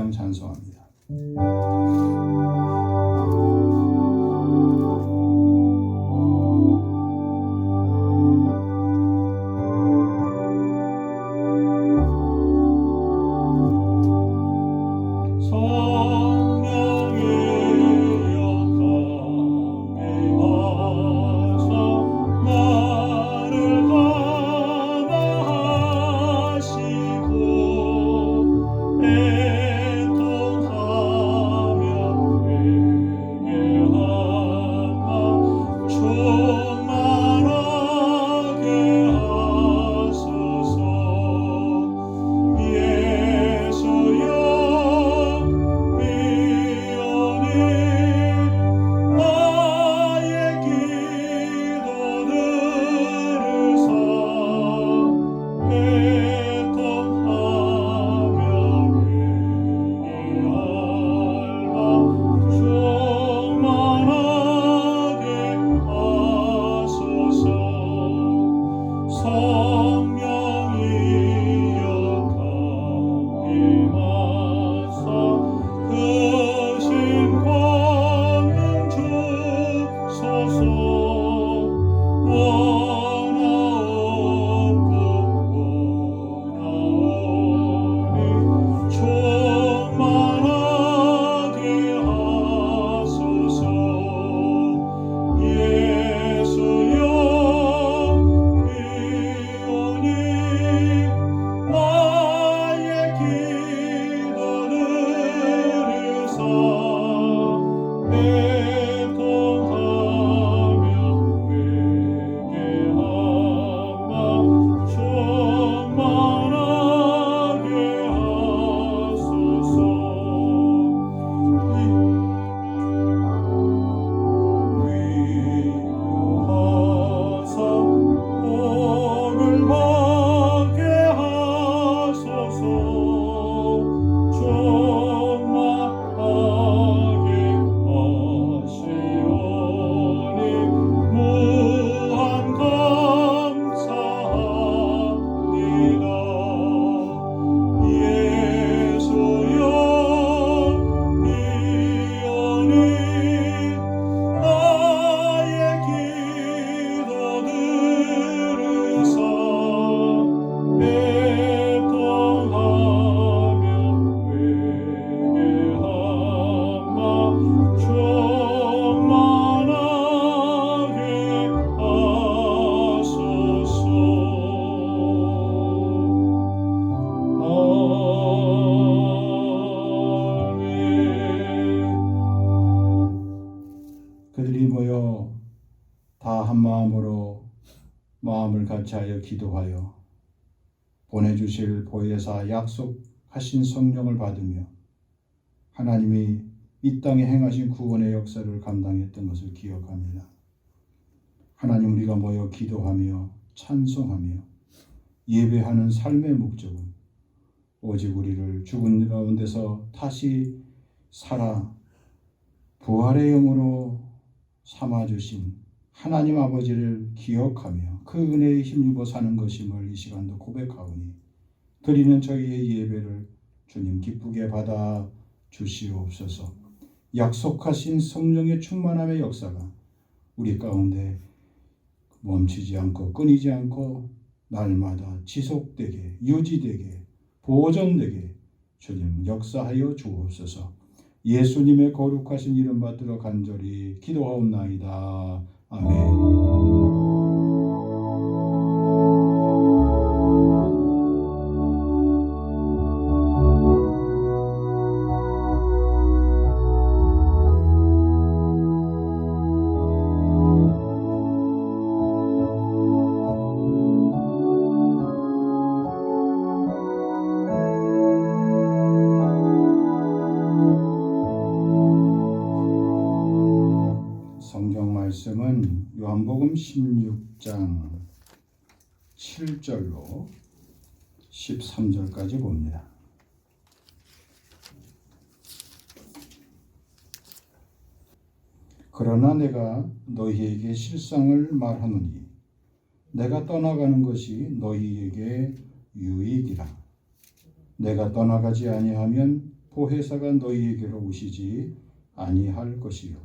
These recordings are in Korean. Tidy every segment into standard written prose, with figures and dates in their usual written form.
참 찬송합니다. 그들이 모여 다 한 마음으로 마음을 같이하여 기도하여 보내주실 보혜사 약속하신 성령을 받으며 하나님이 이 땅에 행하신 구원의 역사를 감당했던 것을 기억합니다. 하나님, 우리가 모여 기도하며 찬송하며 예배하는 삶의 목적은 오직 우리를 죽은 가운데서 다시 살아 부활의 영으로 삼아주신 하나님 아버지를 기억하며 그 은혜에 힘입어 사는 것임을 이 시간도 고백하오니 드리는 저희의 예배를 주님 기쁘게 받아 주시옵소서. 약속하신 성령의 충만함의 역사가 우리 가운데 멈추지 않고 끊이지 않고 날마다 지속되게 유지되게 보존되게 주님 역사하여 주옵소서. 예수님의 거룩하신 이름 받들어 간절히 기도하옵나이다. 아멘. 말씀은 요한복음 16장 7절로 13절까지 봅니다. 그러나 내가 너희에게 실상을 말하노니 내가 떠나가는 것이 너희에게 유익이라. 내가 떠나가지 아니하면 보혜사가 너희에게로 오시지 아니할 것이요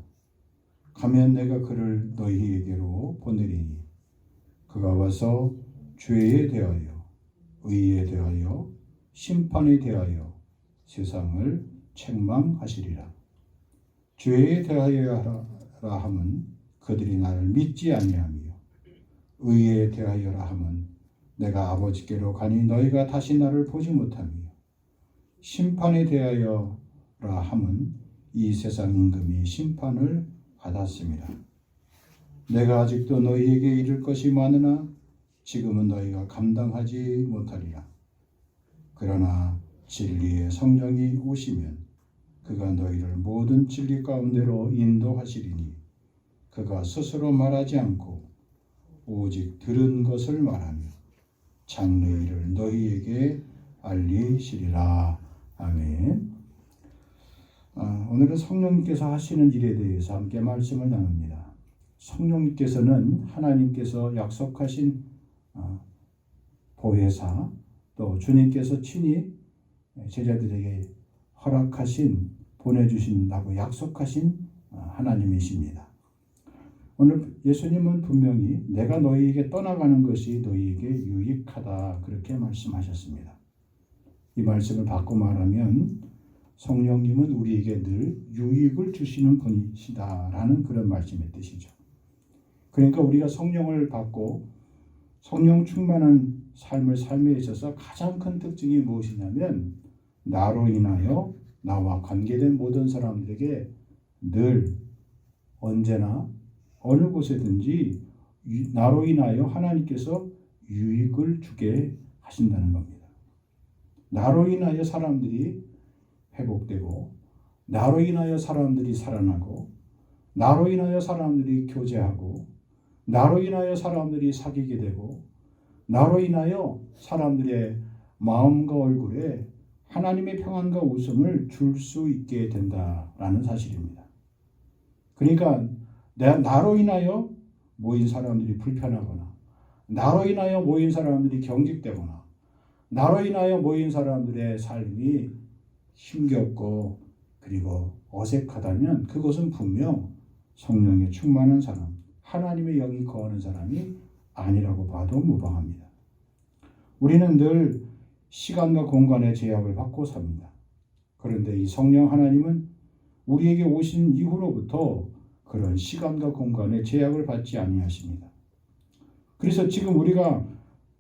가면 내가 그를 너희에게로 보내리니 그가 와서 죄에 대하여 의에 대하여 심판에 대하여 세상을 책망하시리라. 죄에 대하여라 함은 그들이 나를 믿지 아니하며 의에 대하여라 함은 내가 아버지께로 가니 너희가 다시 나를 보지 못하며 심판에 대하여라 함은 이 세상 임금이 심판을 받았습니다. 내가 아직도 너희에게 이를 것이 많으나 지금은 너희가 감당하지 못하리라. 그러나 진리의 성령이 오시면 그가 너희를 모든 진리 가운데로 인도하시리니 그가 스스로 말하지 않고 오직 들은 것을 말하며 장래 일을 너희에게 알리시리라. 아멘. 오늘은 성령님께서 하시는 일에 대해서 함께 말씀을 나눕니다. 성령님께서는 하나님께서 약속하신 보혜사, 또 주님께서 친히 제자들에게 허락하신, 보내주신다고 약속하신 하나님이십니다. 오늘 예수님은 분명히 내가 너희에게 떠나가는 것이 너희에게 유익하다 그렇게 말씀하셨습니다. 이 말씀을 바꿔 말하면 성령님은 우리에게 늘 유익을 주시는 분이시다라는 그런 말씀의 뜻이죠. 그러니까 우리가 성령을 받고 성령 충만한 삶을 삶에 있어서 가장 큰 특징이 무엇이냐면 나로 인하여 나와 관계된 모든 사람들에게 늘 언제나 어느 곳에든지 나로 인하여 하나님께서 유익을 주게 하신다는 겁니다. 나로 인하여 사람들이 회복되고 나로 인하여 사람들이 살아나고 나로 인하여 사람들이 교제하고 나로 인하여 사람들이 사귀게 되고 나로 인하여 사람들의 마음과 얼굴에 하나님의 평안과 웃음을 줄 수 있게 된다라는 사실입니다. 그러니까 나로 인하여 모인 사람들이 불편하거나 나로 인하여 모인 사람들이 경직되거나 나로 인하여 모인 사람들의 삶이 힘겹고 그리고 어색하다면 그것은 분명 성령에 충만한 사람, 하나님의 영이 거하는 사람이 아니라고 봐도 무방합니다. 우리는 늘 시간과 공간의 제약을 받고 삽니다. 그런데 이 성령 하나님은 우리에게 오신 이후로부터 그런 시간과 공간의 제약을 받지 아니하십니다. 그래서 지금 우리가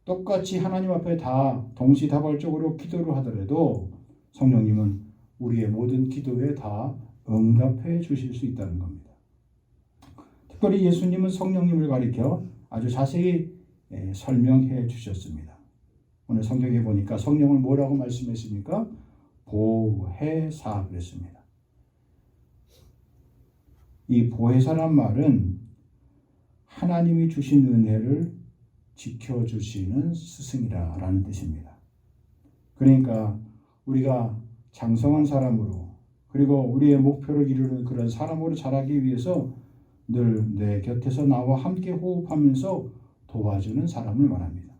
똑같이 하나님 앞에 다 동시다발적으로 기도를 하더라도 성령님은 우리의 모든 기도에 다 응답해 주실 수 있다는 겁니다. 특별히 예수님은 성령님을 가리켜 아주 자세히 설명해 주셨습니다. 오늘 성경에 보니까 성령을 뭐라고 말씀했습니까? 보혜사 그랬습니다. 이 보혜사란 말은 하나님이 주신 은혜를 지켜주시는 스승이라는 뜻입니다. 그러니까 우리가 장성한 사람으로 그리고 우리의 목표를 이루는 그런 사람으로 자라기 위해서 늘 내 곁에서 나와 함께 호흡하면서 도와주는 사람을 말합니다.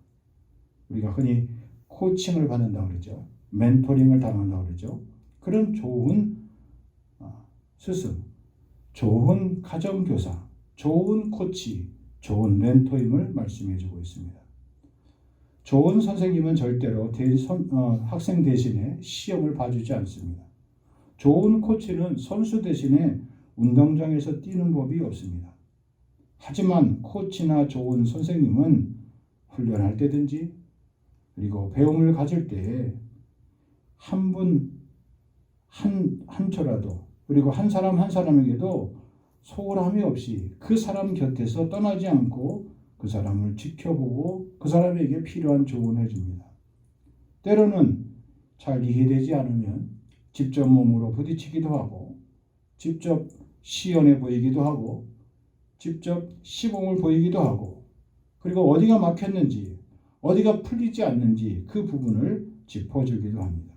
우리가 흔히 코칭을 받는다고 그러죠. 멘토링을 당한다고 그러죠. 그런 좋은 스승, 좋은 가정교사, 좋은 코치, 좋은 멘토임을 말씀해주고 있습니다. 좋은 선생님은 절대로 학생 대신에 시험을 봐주지 않습니다. 좋은 코치는 선수 대신에 운동장에서 뛰는 법이 없습니다. 하지만 코치나 좋은 선생님은 훈련할 때든지 그리고 배움을 가질 때 한 초라도 그리고 한 사람 한 사람에게도 소홀함이 없이 그 사람 곁에서 떠나지 않고 그 사람을 지켜보고 그 사람에게 필요한 조언을 해줍니다. 때로는 잘 이해되지 않으면 직접 몸으로 부딪히기도 하고 직접 시연해 보이기도 하고 직접 시범을 보이기도 하고 그리고 어디가 막혔는지 어디가 풀리지 않는지 그 부분을 짚어주기도 합니다.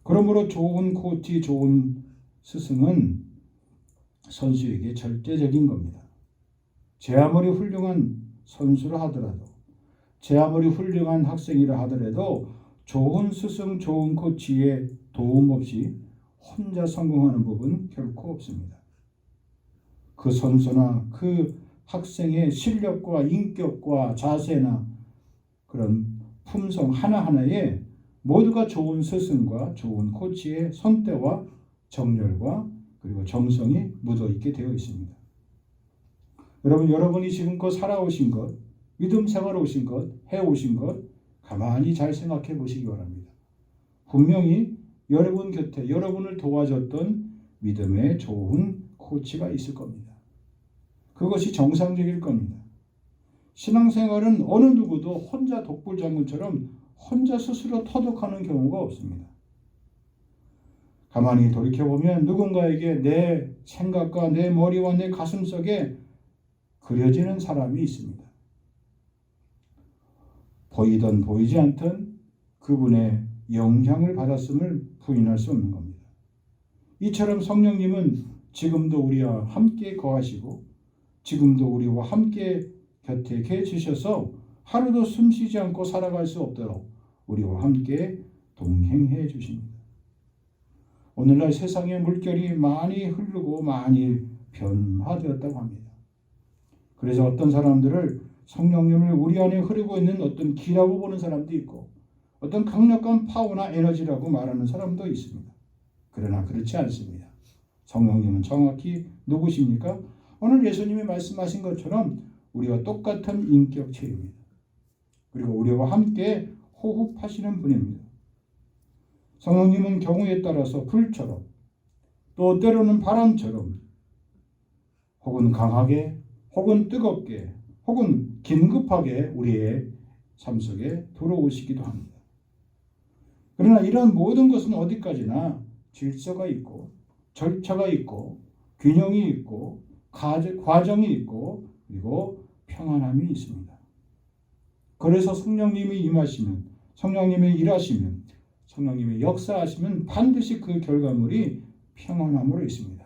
그러므로 좋은 코치, 좋은 스승은 선수에게 절대적인 겁니다. 제 아무리 훌륭한 선수라 하더라도 제 아무리 훌륭한 학생이라 하더라도 좋은 스승, 좋은 코치의 도움 없이 혼자 성공하는 법은 결코 없습니다. 그 선수나 그 학생의 실력과 인격과 자세나 그런 품성 하나하나에 모두가 좋은 스승과 좋은 코치의 손때와 정열과 그리고 정성이 묻어있게 되어 있습니다. 여러분이 지금껏 살아오신 것, 믿음 생활 오신 것, 해오신 것 가만히 잘 생각해 보시기 바랍니다. 분명히 여러분 곁에 여러분을 도와줬던 믿음의 좋은 코치가 있을 겁니다. 그것이 정상적일 겁니다. 신앙생활은 어느 누구도 혼자 독불장군처럼 혼자 스스로 터득하는 경우가 없습니다. 가만히 돌이켜보면 누군가에게 내 생각과 내 머리와 내 가슴 속에 그려지는 사람이 있습니다. 보이든 보이지 않든 그분의 영향을 받았음을 부인할 수 없는 겁니다. 이처럼 성령님은 지금도 우리와 함께 거하시고 지금도 우리와 함께 곁에 계시셔서 하루도 숨쉬지 않고 살아갈 수 없도록 우리와 함께 동행해 주십니다. 오늘날 세상의 물결이 많이 흐르고 많이 변화되었다고 합니다. 그래서 어떤 사람들을 성령님을 우리 안에 흐르고 있는 어떤 기라고 보는 사람도 있고 어떤 강력한 파워나 에너지라고 말하는 사람도 있습니다. 그러나 그렇지 않습니다. 성령님은 정확히 누구십니까? 오늘 예수님이 말씀하신 것처럼 우리와 똑같은 인격체입니다. 그리고 우리와 함께 호흡하시는 분입니다. 성령님은 경우에 따라서 불처럼 또 때로는 바람처럼 혹은 강하게 혹은 뜨겁게 혹은 긴급하게 우리의 삶 속에 들어오시기도 합니다. 그러나 이런 모든 것은 어디까지나 질서가 있고 절차가 있고 균형이 있고 과정이 있고 그리고 평안함이 있습니다. 그래서 성령님이 임하시면 성령님이 일하시면 성령님이 역사하시면 반드시 그 결과물이 평안함으로 있습니다.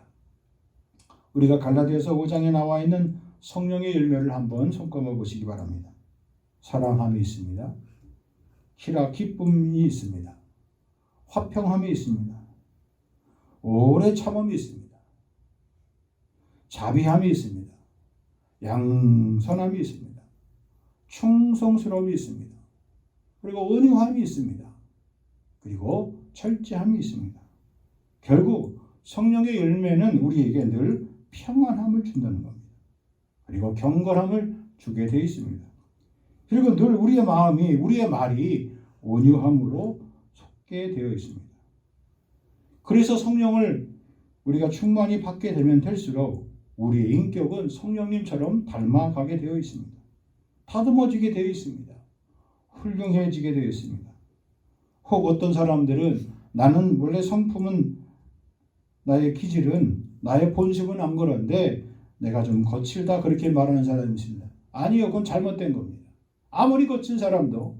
우리가 갈라디아서 5장에 나와 있는 성령의 열매를 한번 손꼽아 보시기 바랍니다. 사랑함이 있습니다. 기쁨이 있습니다. 화평함이 있습니다. 오래 참음이 있습니다. 자비함이 있습니다. 양선함이 있습니다. 충성스러움이 있습니다. 그리고 은유함이 있습니다. 그리고 철저함이 있습니다. 결국 성령의 열매는 우리에게 늘 평안함을 준다는 겁니다. 그리고 경건함을 주게 되어 있습니다. 그리고 늘 우리의 마음이 우리의 말이 온유함으로 속게 되어 있습니다. 그래서 성령을 우리가 충만히 받게 되면 될수록 우리의 인격은 성령님처럼 닮아가게 되어 있습니다. 다듬어지게 되어 있습니다. 훌륭해지게 되어 있습니다. 혹 어떤 사람들은 나는 원래 성품은 나의 기질은 나의 본심은 안 그런데 내가 좀 거칠다 그렇게 말하는 사람이 있습니다. 아니요, 그건 잘못된 겁니다. 아무리 거친 사람도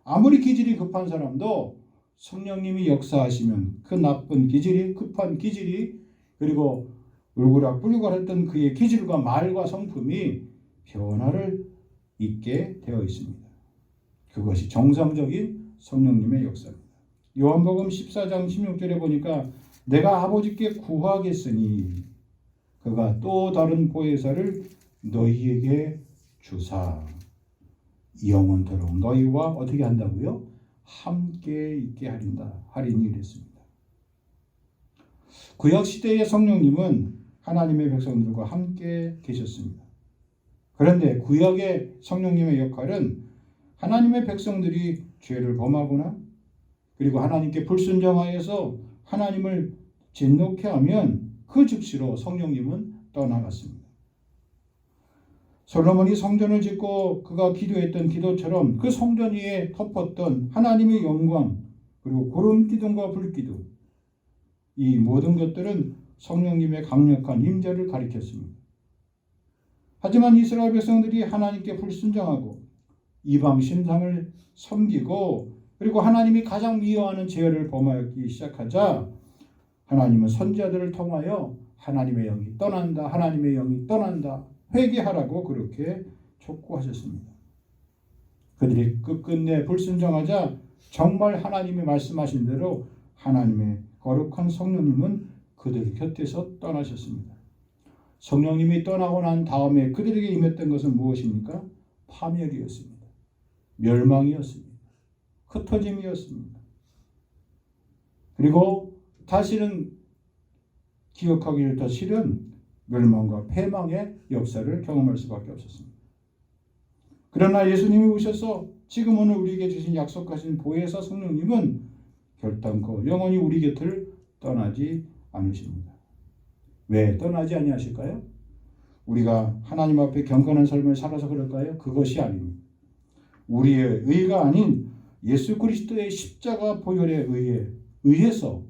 아무리 기질이 급한 사람도 성령님이 역사하시면 그 나쁜 기질이 급한 기질이 그리고 울그락불그락했던 그의 기질과 말과 성품이 변화를 있게 되어 있습니다. 그것이 정상적인 성령님의 역사입니다. 요한복음 14장 16절에 보니까 내가 아버지께 구하겠으니 그가 또 다른 보혜사를 너희에게 주사 영원토록 너희와 어떻게 한다고요? 함께 있게 하리니 이랬습니다. 구약 시대의 성령님은 하나님의 백성들과 함께 계셨습니다. 그런데 구약의 성령님의 역할은 하나님의 백성들이 죄를 범하거나 그리고 하나님께 불순종하여서 하나님을 진노케 하면 그 즉시로 성령님은 떠나갔습니다. 솔로몬이 성전을 짓고 그가 기도했던 기도처럼 그 성전 위에 덮었던 하나님의 영광 그리고 구름 기둥과 불 기둥 이 모든 것들은 성령님의 강력한 임재를 가리켰습니다. 하지만 이스라엘 백성들이 하나님께 불순종하고 이방 신상을 섬기고 그리고 하나님이 가장 미워하는 죄를 범하기 시작하자 하나님은 선지자들을 통하여 하나님의 영이 떠난다. 하나님의 영이 떠난다. 회개하라고 그렇게 촉구하셨습니다. 그들이 끝끝내 불순종하자 정말 하나님이 말씀하신 대로 하나님의 거룩한 성령님은 그들 곁에서 떠나셨습니다. 성령님이 떠나고 난 다음에 그들에게 임했던 것은 무엇입니까? 파멸이었습니다. 멸망이었습니다. 흩어짐이었습니다. 그리고 다시는 기억하기를 더 싫은 멸망과 패망의 역사를 경험할 수밖에 없었습니다. 그러나 예수님이 오셔서 지금 오늘 우리에게 주신 약속하신 보혜사 성령님은 결단코 영원히 우리 곁을 떠나지 않으십니다. 왜 떠나지 아니하실까요? 우리가 하나님 앞에 경건한 삶을 살아서 그럴까요? 그것이 아닙니다. 우리의 의가 아닌 예수 그리스도의 십자가 보혈에 의해서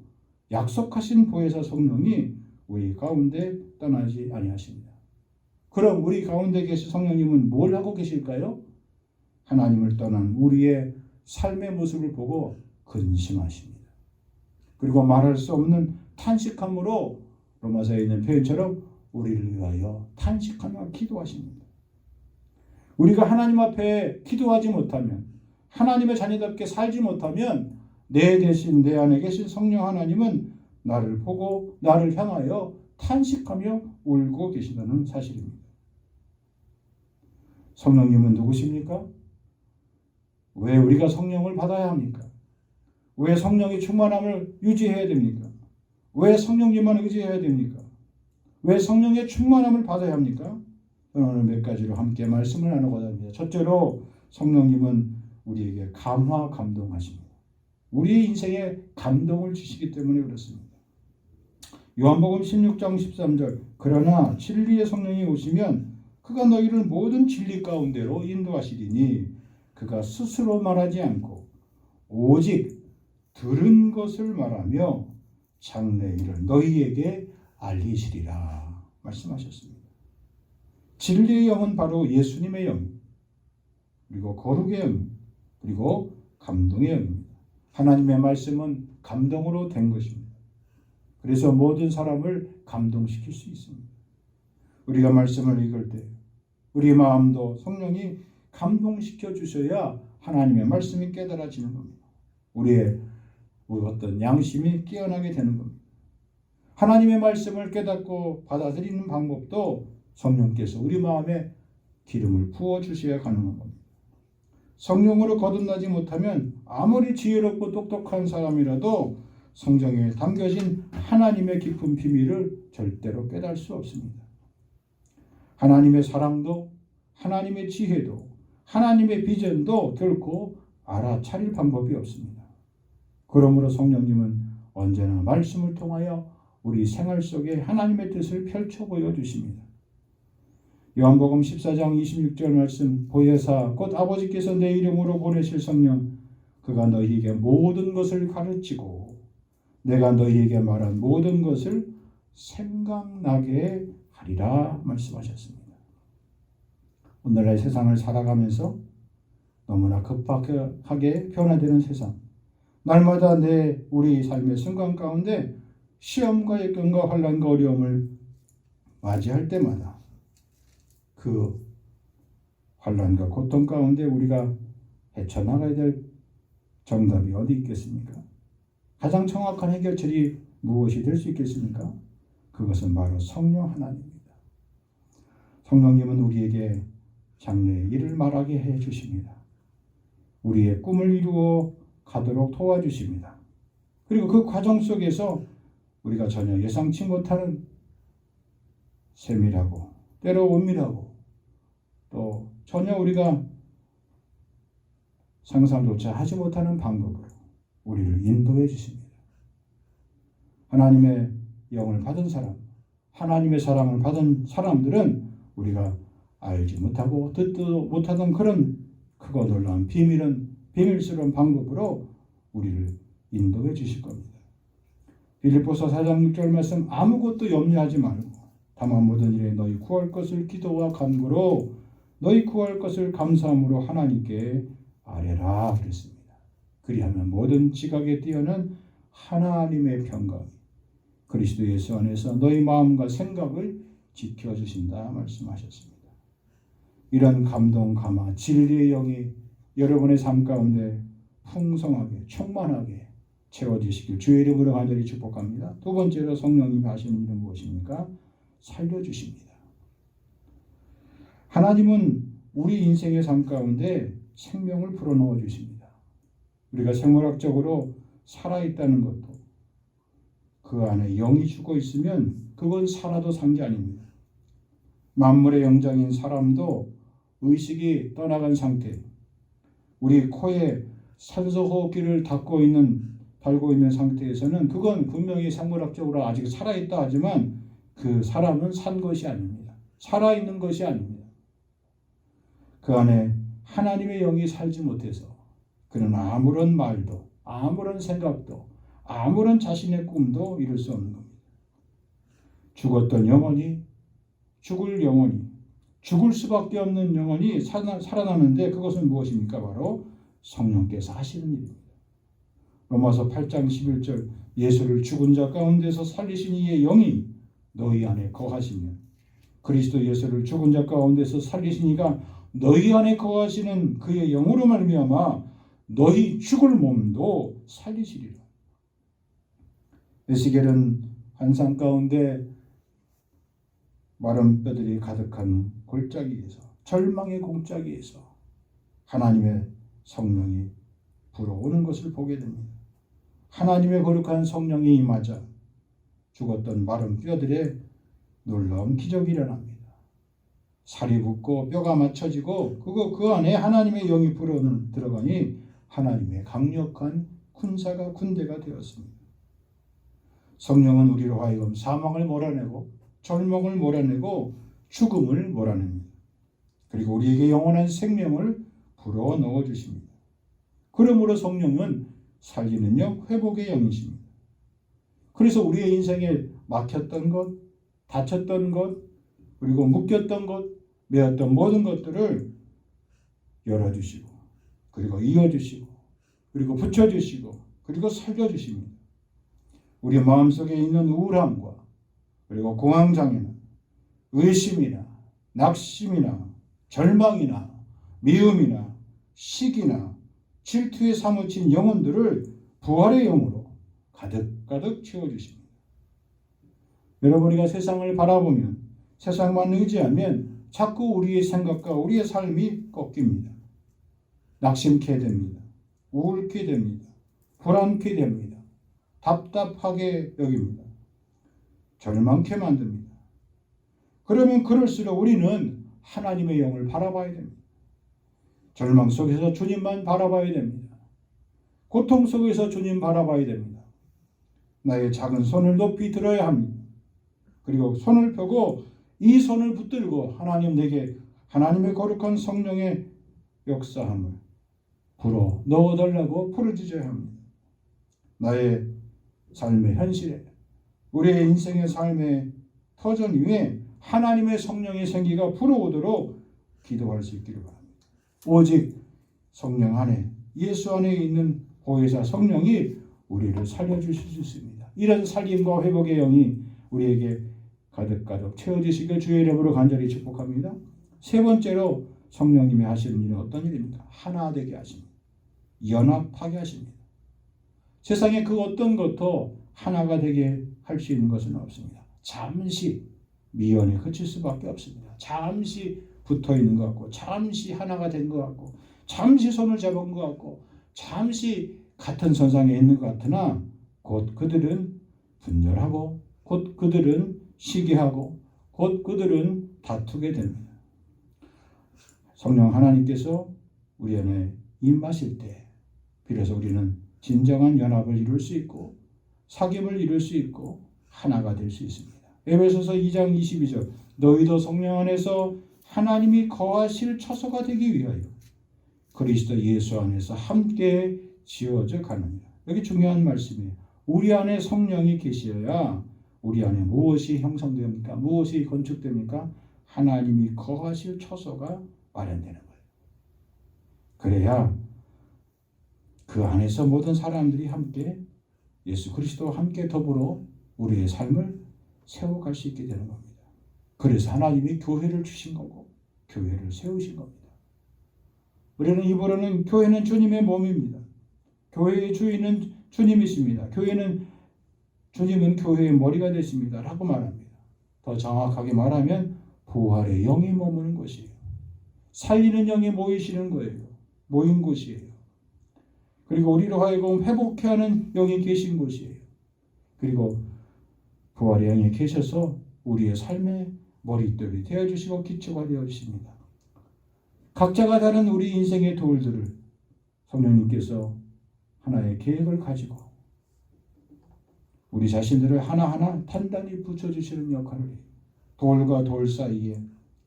약속하신 보혜사 성령이 우리 가운데 떠나지 아니하십니다. 그럼 우리 가운데 계신 성령님은 뭘 하고 계실까요? 하나님을 떠난 우리의 삶의 모습을 보고 근심하십니다. 그리고 말할 수 없는 탄식함으로 로마서에 있는 표현처럼 우리를 위하여 탄식하며 기도하십니다. 우리가 하나님 앞에 기도하지 못하면, 하나님의 자녀답게 살지 못하면 내 대신 내 안에 계신 성령 하나님은 나를 보고 나를 향하여 탄식하며 울고 계신다는 사실입니다. 성령님은 누구십니까? 왜 우리가 성령을 받아야 합니까? 왜 성령의 충만함을 유지해야 됩니까? 왜 성령님만 의지해야 됩니까? 왜 성령의 충만함을 받아야 합니까? 저는 오늘 몇 가지로 함께 말씀을 나누고자 합니다. 첫째로 성령님은 우리에게 감화 감동하십니다. 우리의 인생에 감동을 주시기 때문에 그렇습니다. 요한복음 16장 13절 그러나 진리의 성령이 오시면 그가 너희를 모든 진리 가운데로 인도하시리니 그가 스스로 말하지 않고 오직 들은 것을 말하며 장래 일을 너희에게 알리시리라 말씀하셨습니다. 진리의 영은 바로 예수님의 영, 그리고 거룩의 영, 그리고 감동의 영입니다. 하나님의 말씀은 감동으로 된 것입니다. 그래서 모든 사람을 감동시킬 수 있습니다. 우리가 말씀을 읽을 때 우리 마음도 성령이 감동시켜 주셔야 하나님의 말씀이 깨달아지는 겁니다. 우리의 어떤 양심이 깨어나게 되는 겁니다. 하나님의 말씀을 깨닫고 받아들이는 방법도 성령께서 우리 마음에 기름을 부어주셔야 가능한 겁니다. 성령으로 거듭나지 못하면 아무리 지혜롭고 똑똑한 사람이라도 성경에 담겨진 하나님의 깊은 비밀을 절대로 깨달을 수 없습니다. 하나님의 사랑도 하나님의 지혜도 하나님의 비전도 결코 알아차릴 방법이 없습니다. 그러므로 성령님은 언제나 말씀을 통하여 우리 생활 속에 하나님의 뜻을 펼쳐 보여주십니다. 요한복음 14장 26절 말씀 보혜사 곧 아버지께서 내 이름으로 보내실 성령 그가 너희에게 모든 것을 가르치고 내가 너희에게 말한 모든 것을 생각나게 하리라 말씀하셨습니다. 오늘날 세상을 살아가면서 너무나 급박하게 변화되는 세상, 날마다 우리 삶의 순간 가운데 시험과 역경과 환난과 어려움을 맞이할 때마다 그 환난과 고통 가운데 우리가 헤쳐나가야 될 정답이 어디 있겠습니까? 가장 정확한 해결책이 무엇이 될 수 있겠습니까? 그것은 바로 성령 하나님입니다. 성령님은 우리에게 장래의 일을 말하게 해 주십니다. 우리의 꿈을 이루어 가도록 도와주십니다. 그리고 그 과정 속에서 우리가 전혀 예상치 못하는 세밀하고 때로 은밀하고 또 전혀 우리가 상상조차 하지 못하는 방법으로 우리를 인도해 주십니다. 하나님의 영을 받은 사람, 하나님의 사랑을 받은 사람들은 우리가 알지 못하고 듣도 못하던 그런 크고 놀라운 비밀스러운 방법으로 우리를 인도해 주실 겁니다. 빌립보서 4장 6절 말씀 아무것도 염려하지 말고 다만 모든 일에 너희 구할 것을 기도와 간구로 너희 구할 것을 감사함으로 하나님께 아뢰라 그랬습니다. 그리하면 모든 지각에 뛰어난 하나님의 평강이 그리스도 예수 안에서 너희 마음과 생각을 지켜주신다 말씀하셨습니다. 이런 감동, 감화, 진리의 영이 여러분의 삶 가운데 풍성하게 충만하게 채워주시길 주의 이름으로 간절히 축복합니다. 두 번째로 성령님이 하시는 일은 무엇입니까? 살려주십니다. 하나님은 우리 인생의 삶 가운데 생명을 불어넣어 주십니다. 우리가 생물학적으로 살아있다는 것도 그 안에 영이 죽어 있으면 그건 살아도 산 게 아닙니다. 만물의 영장인 사람도 의식이 떠나간 상태, 우리 코에 산소호흡기를 달고 있는 상태에서는 그건 분명히 생물학적으로 아직 살아있다 하지만 그 사람은 산 것이 아닙니다. 살아있는 것이 아닙니다. 그 안에 하나님의 영이 살지 못해서 그는 아무런 말도, 아무런 생각도, 아무런 자신의 꿈도 이룰 수 없는 겁니다. 죽었던 영혼이, 죽을 수밖에 없는 영혼이 살아나는데 그것은 무엇입니까? 바로 성령께서 하시는 일입니다. 로마서 8장 11절 예수를 죽은 자 가운데서 살리신 이의 영이 너희 안에 거하시면 그리스도 예수를 죽은 자 가운데서 살리신 이가 너희 안에 거하시는 그의 영으로 말미암아 너희 죽을 몸도 살리시리라. 에스겔은 환상 가운데 마른 뼈들이 가득한 골짜기에서 절망의 공짜기에서 하나님의 성령이 불어오는 것을 보게 됩니다. 하나님의 거룩한 성령이 임하자 죽었던 마른 뼈들에 놀라운 기적이 일어납니다. 살이 붙고 뼈가 맞춰지고 그 안에 하나님의 영이 불어 들어가니 하나님의 강력한 군대가 되었습니다. 성령은 우리로 하여금 사망을 몰아내고 절망을 몰아내고 죽음을 몰아냅니다. 그리고 우리에게 영원한 생명을 불어 넣어 주십니다. 그러므로 성령은 살리는 영, 회복의 영이십니다. 그래서 우리의 인생에 막혔던 것, 다쳤던 것, 그리고 묶였던 것, 매었던 모든 것들을 열어주시고, 그리고 이어주시고, 그리고 붙여주시고, 그리고 살려주십니다. 우리 마음속에 있는 우울함과 그리고 공황장애는 의심이나 낙심이나 절망이나 미움이나 시기나 질투에 사무친 영혼들을 부활의 영으로 가득가득 채워주십니다. 여러분, 우리가 세상을 바라보면 세상만 의지하면 자꾸 우리의 생각과 우리의 삶이 꺾입니다. 낙심케 됩니다. 우울케 됩니다. 불안케 됩니다. 답답하게 여깁니다. 절망케 만듭니다. 그러면 그럴수록 우리는 하나님의 영을 바라봐야 됩니다. 절망 속에서 주님만 바라봐야 됩니다. 고통 속에서 주님 바라봐야 됩니다. 나의 작은 손을 높이 들어야 합니다. 그리고 손을 펴고 이 손을 붙들고 하나님 내게 하나님의 거룩한 성령의 역사함을 불어 넣어달라고 부르짖어야 합니다. 나의 삶의 현실에 우리의 인생의 삶의 터전 위에 하나님의 성령의 생기가 불어오도록 기도할 수 있기를 바랍니다. 오직 성령 안에 예수 안에 있는 보혜사 성령이 우리를 살려주실 수 있습니다. 이런 살림과 회복의 영이 우리에게 가득가득 채워지시길 주의 이름으로 간절히 축복합니다. 세 번째로 성령님이 하시는 일은 어떤 일입니까? 하나 되게 하십니다. 연합하게 하십니다. 세상에 그 어떤 것도 하나가 되게 할 수 있는 것은 없습니다. 잠시 미연에 그칠 수밖에 없습니다. 잠시 붙어 있는 것 같고, 잠시 하나가 된 것 같고, 잠시 손을 잡은 것 같고, 잠시 같은 선상에 있는 것 같으나 곧 그들은 분열하고, 곧 그들은 시기하고, 곧 그들은 다투게 됩니다. 성령 하나님께서 우리 안에 임하실 때 비로소 우리는 진정한 연합을 이룰 수 있고 사귐을 이룰 수 있고 하나가 될 수 있습니다. 에베소서 2장 22절 너희도 성령 안에서 하나님이 거하실 처소가 되기 위하여 그리스도 예수 안에서 함께 지어져 가느니라. 여기 중요한 말씀이에요. 우리 안에 성령이 계셔야 우리 안에 무엇이 형성됩니까? 무엇이 건축됩니까? 하나님이 거하실 처소가 마련되는 거예요. 그래야 그 안에서 모든 사람들이 함께 예수 그리스도와 함께 더불어 우리의 삶을 세워갈 수 있게 되는 겁니다. 그래서 하나님이 교회를 주신 거고 교회를 세우신 겁니다. 우리는 입으로는 교회는 주님의 몸입니다. 교회의 주인은 주님이십니다. 주님은 교회의 머리가 되십니다. 라고 말합니다. 더 정확하게 말하면 부활의 영이 머무는 곳이에요. 살리는 영이 모이시는 거예요. 모인 곳이에요. 그리고 우리로 하여금 회복케 하는 영이 계신 곳이에요. 그리고 부활의 영이 계셔서 우리의 삶의 머릿돌이 되어주시고 기초가 되어주십니다. 각자가 다른 우리 인생의 돌들을 성령님께서 하나의 계획을 가지고 우리 자신들을 하나하나 단단히 붙여주시는 역할을 해요. 돌과 돌 사이에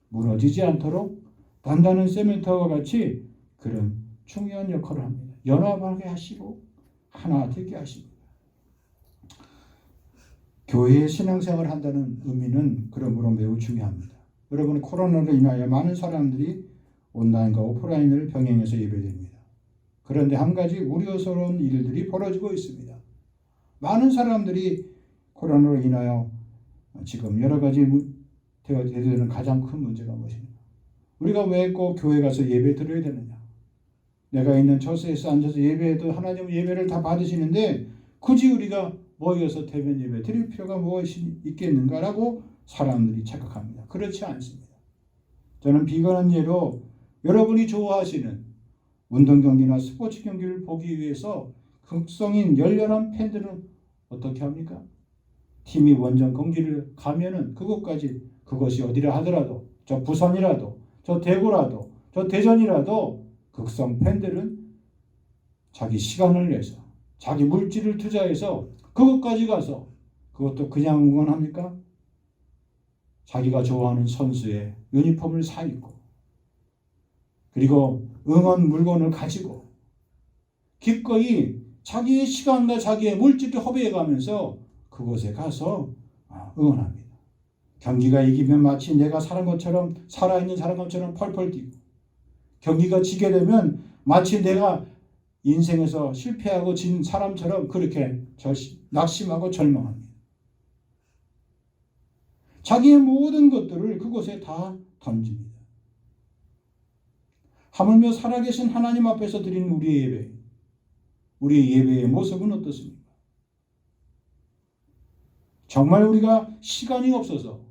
무너지지 않도록 단단한 세멘트와 같이 그런 중요한 역할을 합니다. 연합하게 하시고 하나 되게 하십니다. 교회의 신앙생활을 한다는 의미는 그러므로 매우 중요합니다. 여러분, 코로나로 인하여 많은 사람들이 온라인과 오프라인을 병행해서 예배됩니다. 그런데 한 가지 우려스러운 일들이 벌어지고 있습니다. 많은 사람들이 코로나로 인하여 지금 여러 가지 대두되는 가장 큰 문제가 무엇입니까? 우리가 왜 꼭 교회 가서 예배 드려야 되느냐? 내가 있는 처소에서 앉아서 예배해도 하나님 예배를 다 받으시는데 굳이 우리가 모여서 대면 예배 드릴 필요가 무엇이 있겠는가라고 사람들이 착각합니다. 그렇지 않습니다. 저는 비관한 예로 여러분이 좋아하시는 운동 경기나 스포츠 경기를 보기 위해서 극성인 열렬한 팬들은 어떻게 합니까? 팀이 원정 경기를 가면은 그것이 어디라 하더라도 저 부산이라도 저 대구라도 저 대전이라도 극성 팬들은 자기 시간을 내서 자기 물질을 투자해서 그것까지 가서 그것도 그냥 응원합니까? 자기가 좋아하는 선수의 유니폼을 사 입고 그리고 응원 물건을 가지고 기꺼이 자기의 시간과 자기의 물질을 허비해 가면서 그곳에 가서 응원합니다. 경기가 이기면 마치 내가 살아있는 사람 것처럼 펄펄 뛰고 경기가 지게 되면 마치 내가 인생에서 실패하고 진 사람처럼 그렇게 낙심하고 절망합니다. 자기의 모든 것들을 그곳에 다 던집니다. 하물며 살아계신 하나님 앞에서 드리는 우리의 예배의 모습은 어떻습니까? 정말 우리가 시간이 없어서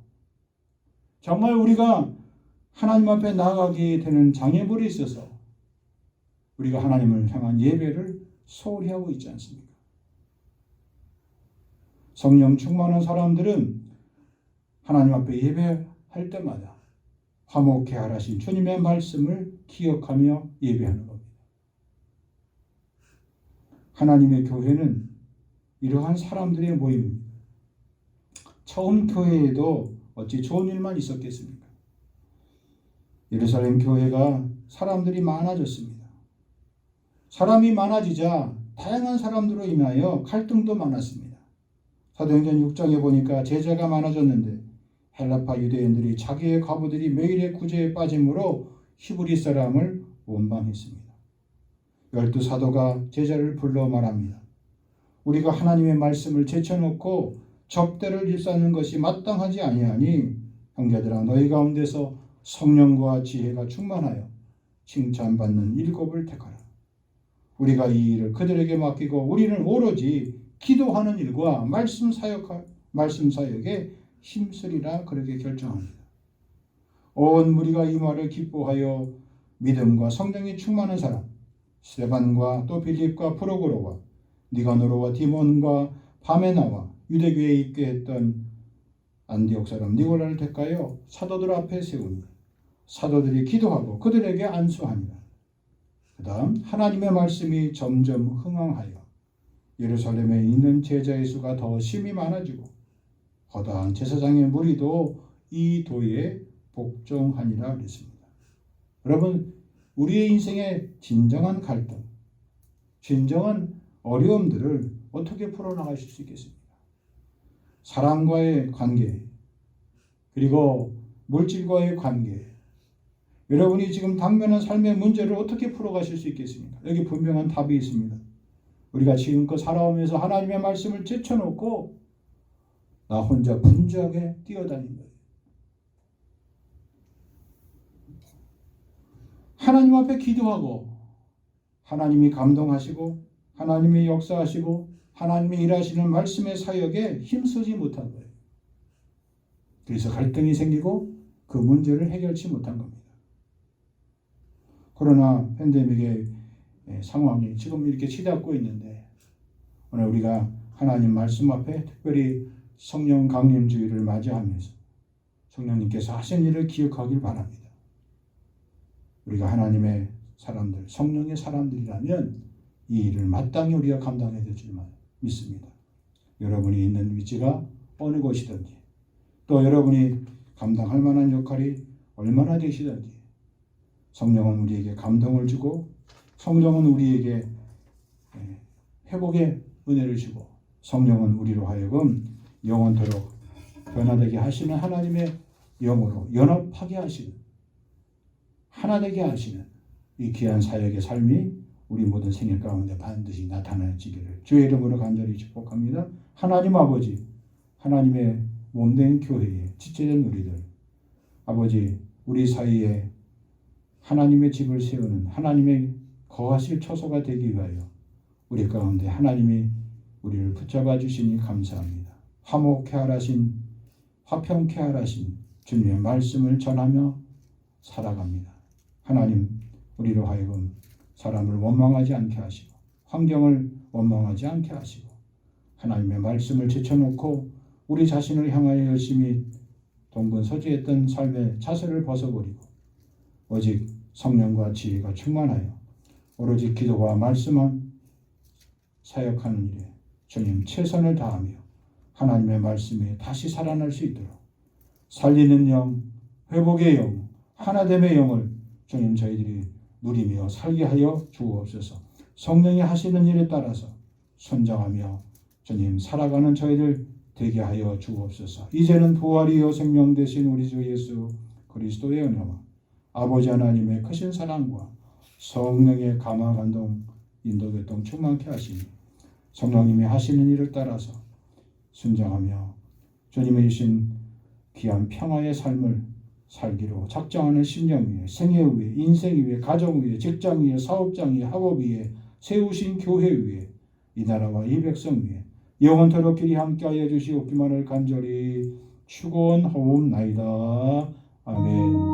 정말 우리가 하나님 앞에 나아가게 되는 장애물이 있어서 우리가 하나님을 향한 예배를 소홀히 하고 있지 않습니까? 성령 충만한 사람들은 하나님 앞에 예배할 때마다 화목케 하라신 주님의 말씀을 기억하며 예배하는 겁니다. 하나님의 교회는 이러한 사람들의 모임입니다. 처음 교회에도 어찌 좋은 일만 있었겠습니까? 예루살렘 교회가 사람들이 많아졌습니다. 사람이 많아지자 다양한 사람들로 인하여 갈등도 많았습니다. 사도행전 6장에 보니까 제자가 많아졌는데 헬라파 유대인들이 자기의 과부들이 매일의 구제에 빠짐으로 히브리 사람을 원망했습니다. 12사도가 제자를 불러 말합니다. 우리가 하나님의 말씀을 제쳐놓고 접대를 일삼는 것이 마땅하지 아니하니 형제들아 너희 가운데서 성령과 지혜가 충만하여 칭찬받는 일곱을 택하라. 우리가 이 일을 그들에게 맡기고 우리는 오로지 기도하는 일과 말씀 사역에 힘쓰리라 그렇게 결정합니다. 온 무리가 이 말을 기뻐하여 믿음과 성령이 충만한 사람 스데반과 또 빌립과 프로고로와 니가노로와 디몬과 바메나와 유대교에 있게 했던 안디옥 사람 니고라를 택하여 사도들 앞에 세우니 사도들이 기도하고 그들에게 안수하니라. 그 다음 하나님의 말씀이 점점 흥황하여 예루살렘에 있는 제자의 수가 더 심히 많아지고 허다한 제사장의 무리도 이 도에 복종하니라 그랬습니다. 여러분, 우리의 인생의 진정한 갈등, 진정한 어려움들을 어떻게 풀어나가실 수 있겠습니까? 사람과의 관계, 그리고 물질과의 관계, 여러분이 지금 당면한 삶의 문제를 어떻게 풀어가실 수 있겠습니까? 여기 분명한 답이 있습니다. 우리가 지금껏 살아오면서 하나님의 말씀을 제쳐놓고 나 혼자 분주하게 뛰어다닌 거예요. 하나님 앞에 기도하고 하나님이 감동하시고 하나님이 역사하시고 하나님이 일하시는 말씀의 사역에 힘쓰지 못한 거예요. 그래서 갈등이 생기고 그 문제를 해결치 못한 겁니다. 코로나 팬데믹의 상황이 지금 이렇게 치닫고 있는데 오늘 우리가 하나님 말씀 앞에 특별히 성령 강림주의를 맞이하면서 성령님께서 하신 일을 기억하길 바랍니다. 우리가 하나님의 사람들, 성령의 사람들이라면 이 일을 마땅히 우리가 감당해야 될 줄 믿습니다. 여러분이 있는 위치가 어느 곳이든지 또 여러분이 감당할 만한 역할이 얼마나 되시든지 성령은 우리에게 감동을 주고 성령은 우리에게 회복의 은혜를 주고 성령은 우리로 하여금 영원토록 변화되게 하시는 하나님의 영으로 연합하게 하시는 하나되게 하시는 이 귀한 사역의 삶이 우리 모든 생일 가운데 반드시 나타나지기를 주의 이름으로 간절히 축복합니다. 하나님 아버지, 하나님의 몸된 교회에 지체된 우리들, 아버지 우리 사이에 하나님의 집을 세우는 하나님의 거하실 처소가 되기 위하여 우리 가운데 하나님이 우리를 붙잡아 주시니 감사합니다. 화목케 하라신, 화평케 하라신 주님의 말씀을 전하며 살아갑니다. 하나님 우리로 하여금 사람을 원망하지 않게 하시고 환경을 원망하지 않게 하시고 하나님의 말씀을 제쳐놓고 우리 자신을 향하여 열심히 동분서주했던 삶의 자세를 벗어버리고 오직 성령과 지혜가 충만하여 오로지 기도와 말씀만 사역하는 일에 주님 최선을 다하며 하나님의 말씀에 다시 살아날 수 있도록 살리는 영, 회복의 영, 하나됨의 영을 주님 저희들이 누리며 살게 하여 주옵소서. 성령이 하시는 일에 따라서 순종하며 주님 살아가는 저희들 되게 하여 주옵소서. 이제는 부활이요 생명 되신 우리 주 예수 그리스도의 은혜와 아버지 하나님의 크신 사랑과 성령의 감화 감동 인도 교통 충만케 하시니 성령님이 하시는 일을 따라서 순종하며 주님이 주신 귀한 평화의 삶을 살기로 작정하는 심령 위에 생애 위에 인생 위에 가정 위에 직장 위에 사업장 위에 학업 위에 세우신 교회 위에 이 나라와 이 백성 위에 영원토록 길이 함께하여 주시옵기만을 간절히 축원하옵나이다. 아멘.